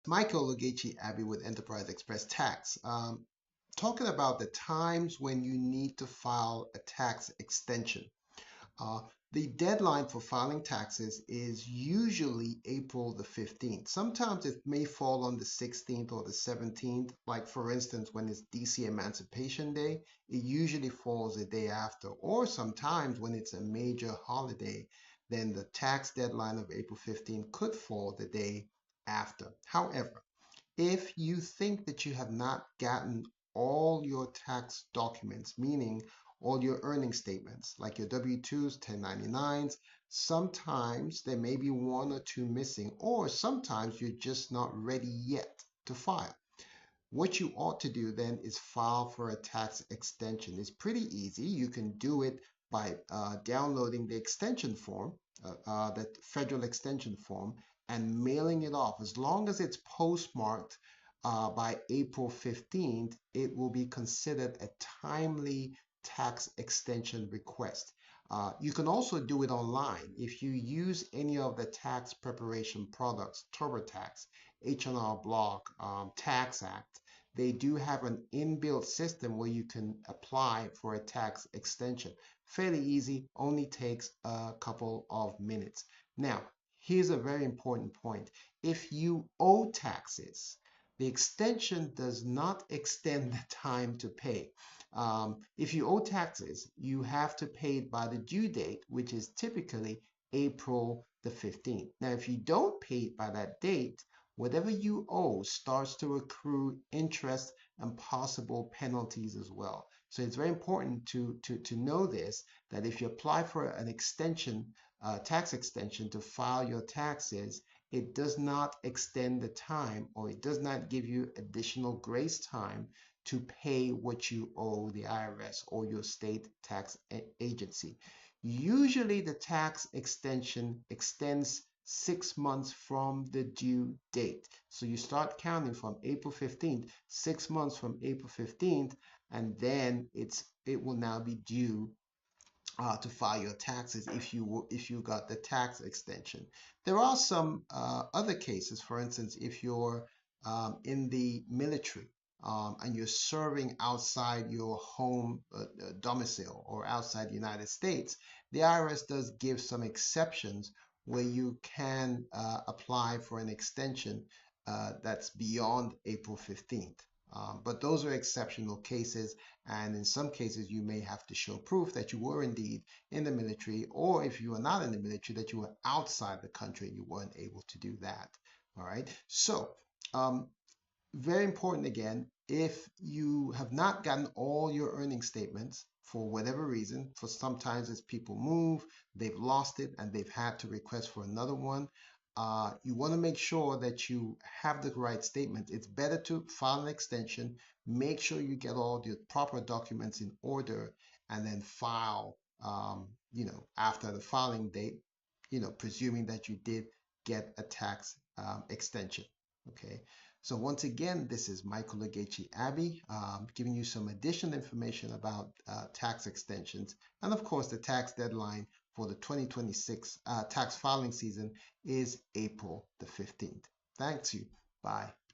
Michael Lugechi Abbey with Enterprise Express Tax. Talking about the times when you need to file a tax extension. Uh, the deadline for filing taxes is usually April the 15th. Sometimes it may fall on the 16th or the 17th. Like, for instance, when it's DC Emancipation Day, it usually falls the day after. Or sometimes when it's a major holiday, then the tax deadline of April 15th could fall the day after. However, if you think that you have not gotten all your tax documents, meaning all your earning statements, like your W-2s, 1099s, sometimes there may be one or two missing, or sometimes you're just not ready yet to file. What you ought to do then is file for a tax extension. It's pretty easy. You can do it by downloading the extension form, that federal extension form, and mailing it off. As long as it's postmarked by April 15th, it will be considered a timely tax extension request. You can also do it online. If you use any of the tax preparation products, TurboTax, H&R Block, TaxAct, they do have an inbuilt system where you can apply for a tax extension. Fairly easy, only takes a couple of minutes. Now, here's a very important point. If you owe taxes, the extension does not extend the time to pay. If you owe taxes, you have to pay it by the due date, which is typically April the 15th. Now, if you don't pay it by that date, whatever you owe starts to accrue interest and possible penalties as well. So it's very important to know this, that if you apply for an extension, tax extension to file your taxes, it does not extend the time, or it does not give you additional grace time to pay what you owe the IRS or your state tax agency. Usually the tax extension extends 6 months from the due date. So you start counting from April 15th, 6 months from April 15th, and then it will now be due to file your taxes if you got the tax extension. There are some other cases. For instance, if you're in the military and you're serving outside your home domicile or outside the United States, the IRS does give some exceptions where you can apply for an extension that's beyond April 15th. But those are exceptional cases, and in some cases, you may have to show proof that you were indeed in the military, or if you are not in the military, that you were outside the country and you weren't able to do that. All right. So, um, very important again, if you have not gotten all your earning statements for whatever reason, for sometimes it's people move, they've lost it, and they've had to request for another one. You want to make sure that you have the right statement. It's better to file an extension, make sure you get all the proper documents in order, and then file, after the filing date, presuming that you did get a tax extension. Okay. So once again, this is Michael Legechi Abbey, giving you some additional information about tax extensions. And of course, the tax deadline for the 2026 tax filing season is April the 15th. Thanks you. Bye.